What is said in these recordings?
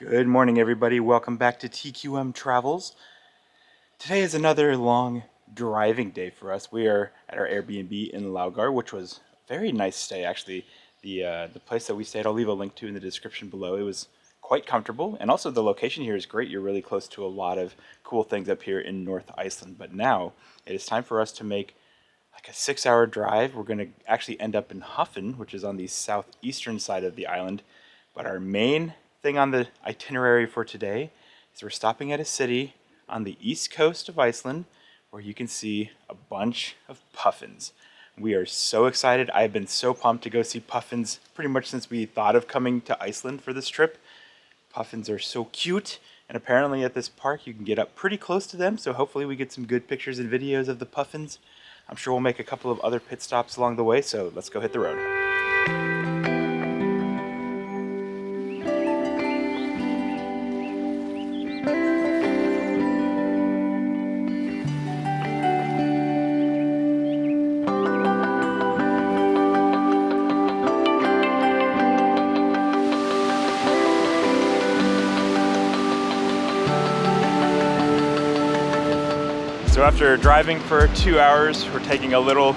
Good morning, everybody. Welcome back to TQM Travels. Today is another long driving day for us. We are at our Airbnb in Laugar, which was a very nice stay, actually. The place that we stayed, I'll leave a link to in the description below. It was quite comfortable, and also the location here is great. You're really close to a lot of cool things up here in North Iceland. But now it is time for us to make like a 6-hour drive. We're going to actually end up in Höfn, which is on the southeastern side of the island. But our main thing on the itinerary for today is we're stopping at a city on the east coast of Iceland where you can see a bunch of puffins. We are so excited. I've been so pumped to go see puffins pretty much since we thought of coming to Iceland for this trip. Puffins are so cute, and apparently at this park you can get up pretty close to them, so hopefully we get some good pictures and videos of the puffins. I'm sure we'll make a couple of other pit stops along the way, so let's go hit the road. So after driving for 2 hours, we're taking a little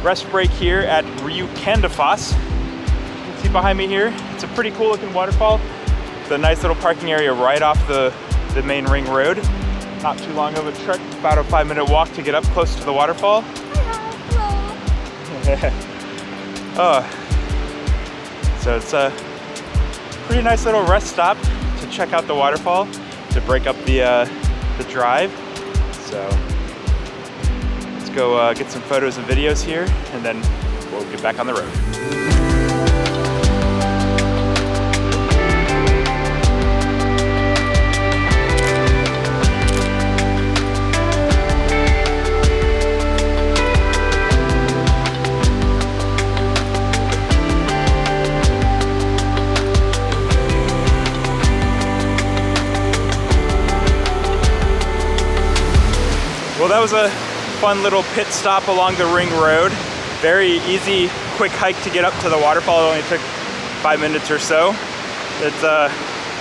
rest break here at Rjúkandafoss. You can see behind me here, it's a pretty cool looking waterfall. It's a nice little parking area right off the main ring road. Not too long of a trek, about a 5-minute walk to get up close to the waterfall. Hello. So it's a pretty nice little rest stop to check out the waterfall, to break up the drive. So let's go get some photos and videos here, and then we'll get back on the road. Well, that was a fun little pit stop along the ring road. Very easy, quick hike to get up to the waterfall. It only took 5 minutes or so. It's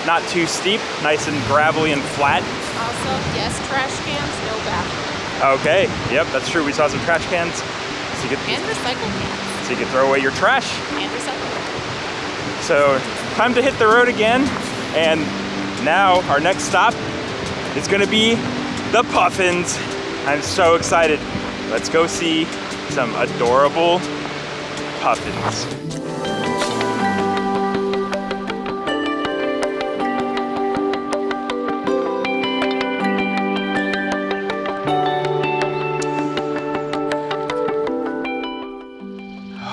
not too steep, nice and gravelly and flat. Also, yes, trash cans, no bathroom. Okay, yep, that's true. We saw some trash cans. So And recycle cans. So you can throw away your trash. And recycle cans. So, time to hit the road again. And now our next stop is gonna be the Puffins. I'm so excited. Let's go see some adorable puffins.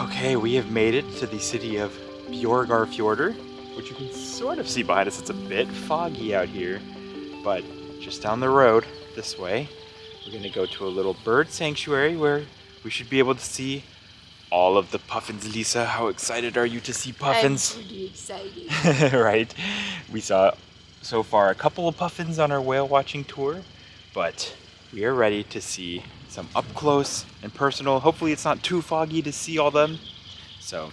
Okay, we have made it to the city of Björgarfjordur, which you can sort of see behind us. It's a bit foggy out here, but just down the road this way, we're gonna go to a little bird sanctuary where we should be able to see all of the puffins. Lisa, how excited are you to see puffins? I'm pretty excited. Right. We saw so far a couple of puffins on our whale watching tour, but we are ready to see some up close and personal. Hopefully it's not too foggy to see all of them. So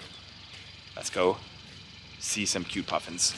let's go see some cute puffins.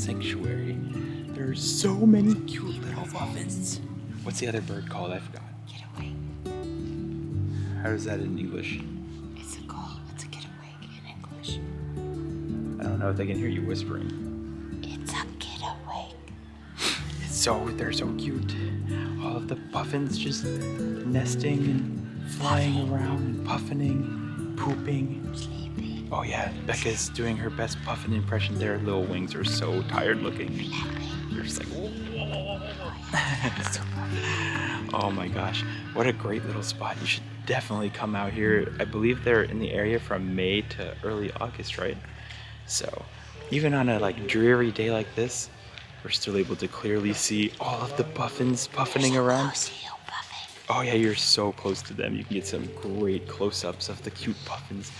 sanctuary. There's so many cute little puffins. What's the other bird called? I forgot. Kittiwake. How is that in English? It's a kittiwake in English. I don't know if they can hear you whispering. It's a kittiwake. They're so cute. All of the puffins just nesting and flying around and puffining, pooping. Sleeping. Oh yeah, Becca's doing her best puffin impression. Their little wings are so tired looking. They're just like, oh my gosh, what a great little spot. You should definitely come out here. I believe they're in the area from May to early August, right? So even on a dreary day like this, we're still able to clearly see all of the puffins puffining around. Oh yeah, you're so close to them. You can get some great close-ups of the cute puffins.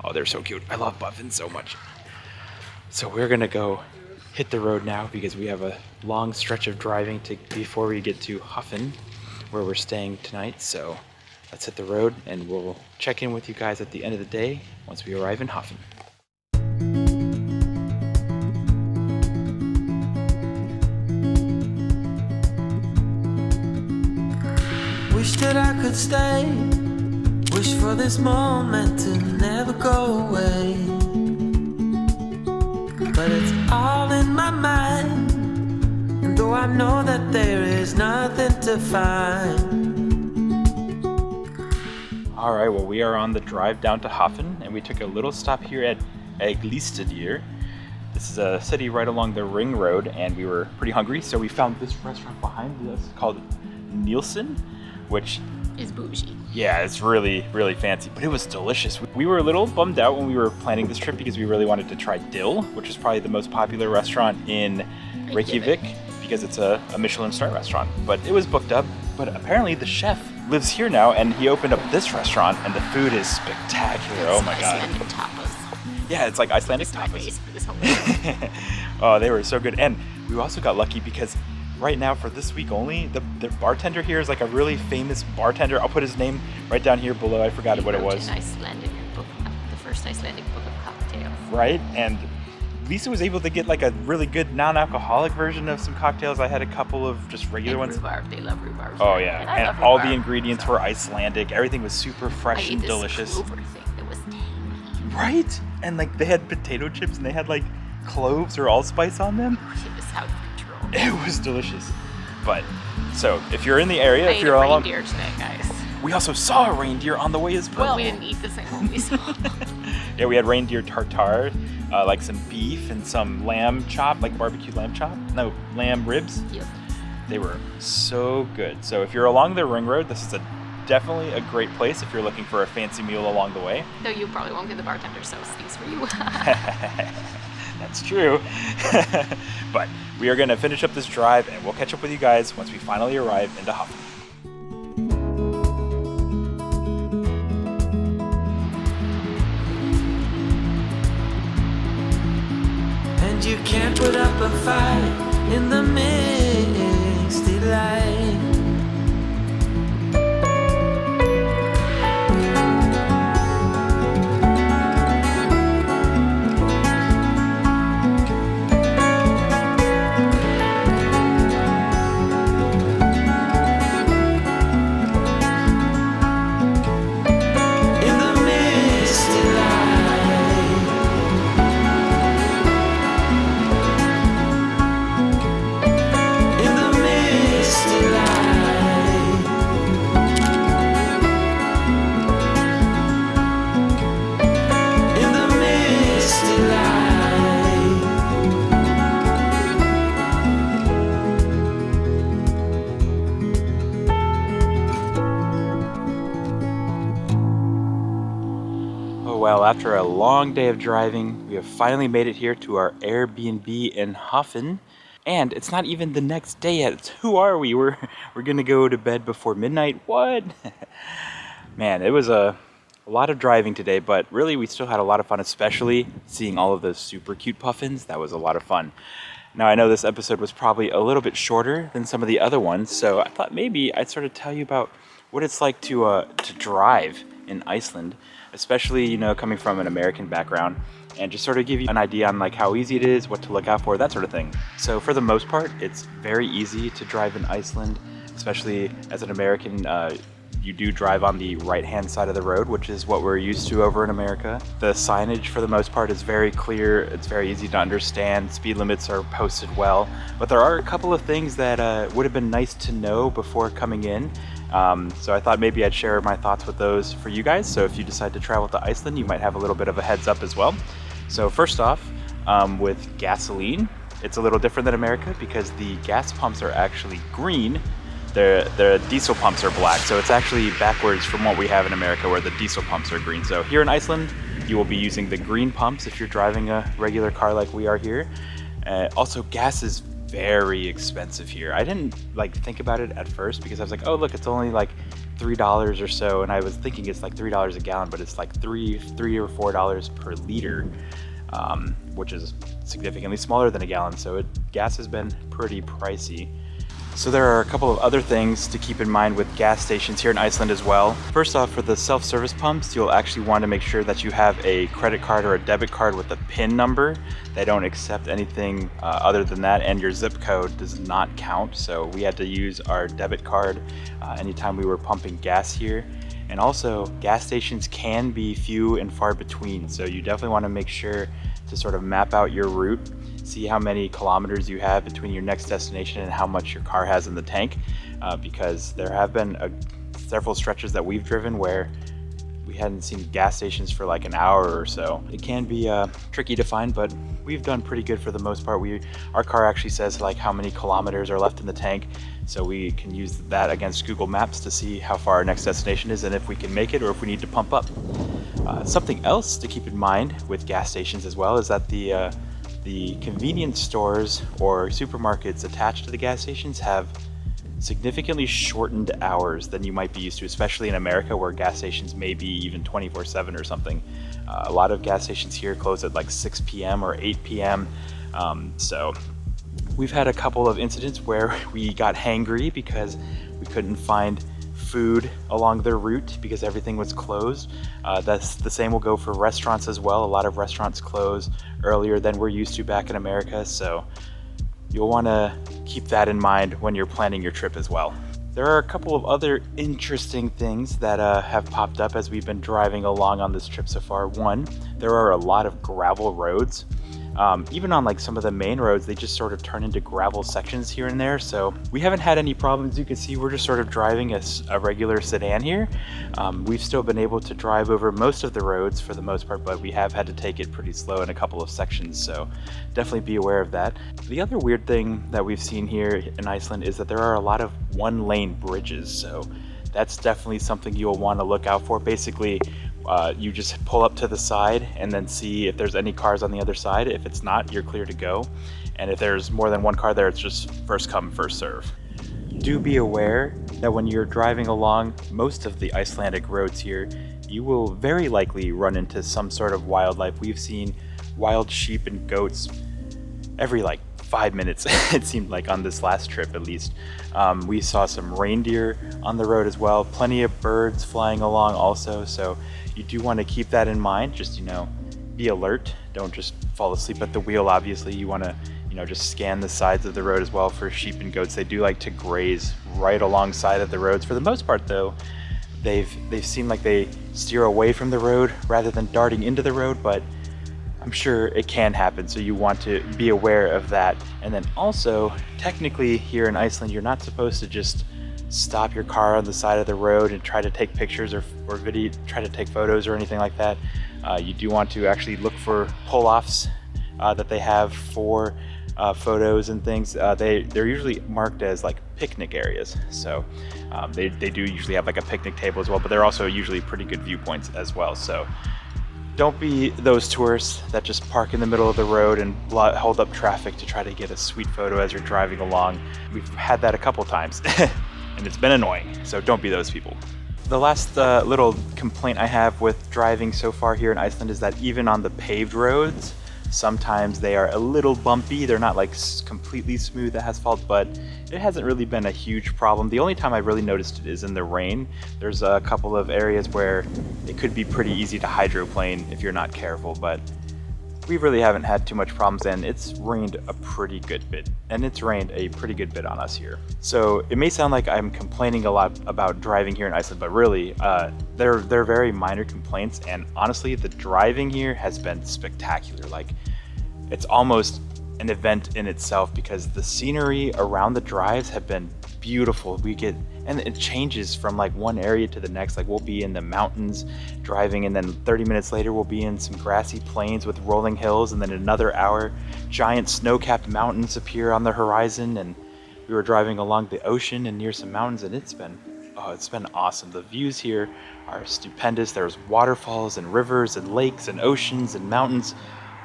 Oh, they're so cute. I love puffins so much. So we're gonna go hit the road now because we have a long stretch of driving before we get to Höfn, where we're staying tonight. So let's hit the road and we'll check in with you guys at the end of the day once we arrive in Höfn. Wish that I could stay. Wish for this moment to never go away. But it's all in my mind. And though I know that there is nothing to find. Alright, well we are on the drive down to Höfn and we took a little stop here at Iceland. This is a city right along the ring road and we were pretty hungry, so we found this restaurant behind us called Nielsen, which Is bougie. yeah, it's really, really fancy, but it was delicious. We were a little bummed out when we were planning this trip because we really wanted to try Dill, which is probably the most popular restaurant in Reykjavik because it's a Michelin star restaurant, but it was booked up. But apparently the chef lives here now and he opened up this restaurant and the food is spectacular. Oh my god. Icelandic tapas. Yeah, it's like Icelandic My tapas. face for this whole thing. Oh, they were so good. And we also got lucky because right now for this week only, the bartender here is like a really famous bartender. I'll put his name right down here below. I forgot what it was. An Icelandic book, the first Icelandic book of cocktails. Right? And Lisa was able to get like a really good non-alcoholic version of some cocktails. I had a couple of just regular And ones. rhubarb. They love rhubarb. Oh yeah, I and love all the rhubarb, ingredients so. were Icelandic. Everything was super I fresh ate and this delicious. clover thing that was tangy. Right? And like they had potato chips and they had like cloves or allspice on them. It was out of control. It was delicious. But so if you're in the area, I if ate you're a along, reindeer today, guys. we also saw a reindeer on the way as well. But we didn't eat the same one we saw. Yeah, we had reindeer tartare, like some beef and some lamb chop, like barbecue lamb chop. No, lamb ribs. Yep. They were so good. So if you're along the ring road, this is definitely a great place if you're looking for a fancy meal along the way. Though you probably won't get the bartender, so these for you. That's true. But we are going to finish up this drive and we'll catch up with you guys once we finally arrive into Höfn. And you can't put up a fight in the misty light. In the misty light. In the misty light. In the misty light. Oh well, after a long day of driving, we have finally made it here to our Airbnb in Höfn. And it's not even the next day yet. It's, who are we? We're gonna go to bed before midnight. What? Man, it was a lot of driving today, but really we still had a lot of fun, especially seeing all of those super cute puffins. That was a lot of fun. Now I know this episode was probably a little bit shorter than some of the other ones, so I thought maybe I'd sort of tell you about what it's like to drive in Iceland, especially, you know, coming from an American background, and just sort of give you an idea on like how easy it is, what to look out for, that sort of thing. So for the most part, it's very easy to drive in Iceland, especially as an American. You do drive on the right-hand side of the road, which is what we're used to over in America. The signage for the most part is very clear. It's very easy to understand. Speed limits are posted well, but there are a couple of things that would have been nice to know before coming in. So I thought maybe I'd share my thoughts with those for you guys. So if you decide to travel to Iceland, you might have a little bit of a heads up as well. So first off, with gasoline, it's a little different than America because the gas pumps are actually green. The diesel pumps are black, so it's actually backwards from what we have in America where the diesel pumps are green. So here in Iceland, you will be using the green pumps if you're driving a regular car like we are here. Also, gas is very expensive here. I didn't like think about it at first because I was like, oh look, it's only like $3 or so, and I was thinking it's like $3 a gallon, but it's like $3 or $4 per liter, which is significantly smaller than a gallon. So gas has been pretty pricey. So there are a couple of other things to keep in mind with gas stations here in Iceland as well. First off, for the self-service pumps, you'll actually want to make sure that you have a credit card or a debit card with a PIN number. They don't accept anything other than that, and your zip code does not count. So we had to use our debit card anytime we were pumping gas here. And also, gas stations can be few and far between. So you definitely want to make sure to sort of map out your route, see how many kilometers you have between your next destination and how much your car has in the tank, because there have been several stretches that we've driven where we hadn't seen gas stations for like an hour or so. It can be tricky to find, but we've done pretty good for the most part. Our car actually says like how many kilometers are left in the tank, so we can use that against Google Maps to see how far our next destination is and if we can make it or if we need to pump up. Something else to keep in mind with gas stations as well is that the convenience stores or supermarkets attached to the gas stations have significantly shortened hours than you might be used to, especially in America where gas stations may be even 24/7 or something. A lot of gas stations here close at like 6 p.m. or 8 p.m. So we've had a couple of incidents where we got hangry because we couldn't find food along their route because everything was closed. That's the same will go for restaurants as well. A lot of restaurants close earlier than we're used to back in America, so you'll want to keep that in mind when you're planning your trip as well. There are a couple of other interesting things that have popped up as we've been driving along on this trip so far. One, there are a lot of gravel roads. Even on like some of the main roads, they just sort of turn into gravel sections here and there. So we haven't had any problems. You can see we're just sort of driving a regular sedan here. We've still been able to drive over most of the roads for the most part, but we have had to take it pretty slow in a couple of sections. So definitely be aware of that. The other weird thing that we've seen here in Iceland is that there are a lot of one-lane bridges. So that's definitely something you'll want to look out for. Basically, you just pull up to the side and then see if there's any cars on the other side. If it's not, you're clear to go. And if there's more than one car there, it's just first come, first serve. Do be aware that when you're driving along most of the Icelandic roads here, you will very likely run into some sort of wildlife. We've seen wild sheep and goats every like 5 minutes, it seemed like, on this last trip at least. We saw some reindeer on the road as well, plenty of birds flying along also, so you do want to keep that in mind. Just, be alert. Don't just fall asleep at the wheel. Obviously, you want to, just scan the sides of the road as well for sheep and goats. They do like to graze right alongside of the roads. For the most part, though, they've seemed like they steer away from the road rather than darting into the road, but I'm sure it can happen, so you want to be aware of that. And then also, technically here in Iceland, you're not supposed to just stop your car on the side of the road and try to take pictures or try to take photos or anything like that. You do want to actually look for pull-offs that they have for photos and things. They're usually marked as like picnic areas, so they do usually have like a picnic table as well, but they're also usually pretty good viewpoints as well. So don't be those tourists that just park in the middle of the road and hold up traffic to try to get a sweet photo as you're driving along. We've had that a couple times and it's been annoying, so don't be those people. The last little complaint I have with driving so far here in Iceland is that even on the paved roads, Sometimes they are a little bumpy. They're not like completely smooth asphalt, but it hasn't really been a huge problem. The only time I really noticed it is in the rain. There's a couple of areas where it could be pretty easy to hydroplane if you're not careful, but we really haven't had too much problems, and it's rained a pretty good bit, and it's rained a pretty good bit on us here. So it may sound like I'm complaining a lot about driving here in Iceland, but really, they're very minor complaints, and honestly, the driving here has been spectacular. Like, it's almost an event in itself because the scenery around the drives have been beautiful. And it changes from like one area to the next. Like, we'll be in the mountains driving, and then 30 minutes later we'll be in some grassy plains with rolling hills, and then in another hour giant snow-capped mountains appear on the horizon, and we were driving along the ocean and near some mountains, and it's been awesome. The views here are stupendous. There's waterfalls and rivers and lakes and oceans and mountains,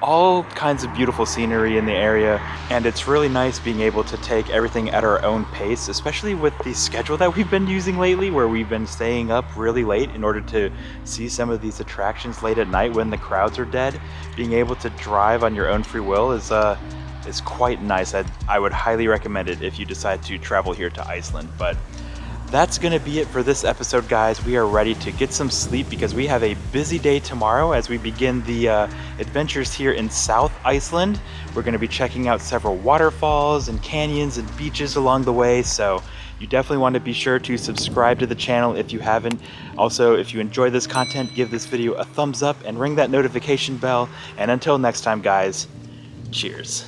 all kinds of beautiful scenery in the area, and it's really nice being able to take everything at our own pace, especially with the schedule that we've been using lately, where we've been staying up really late in order to see some of these attractions late at night when the crowds are dead. Being able to drive on your own free will is quite nice. I would highly recommend it if you decide to travel here to Iceland. But that's gonna be it for this episode, guys. We are ready to get some sleep because we have a busy day tomorrow as we begin the adventures here in South Iceland. We're gonna be checking out several waterfalls and canyons and beaches along the way, so you definitely want to be sure to subscribe to the channel if you haven't. Also, if you enjoy this content, give this video a thumbs up and ring that notification bell. And until next time, guys, cheers.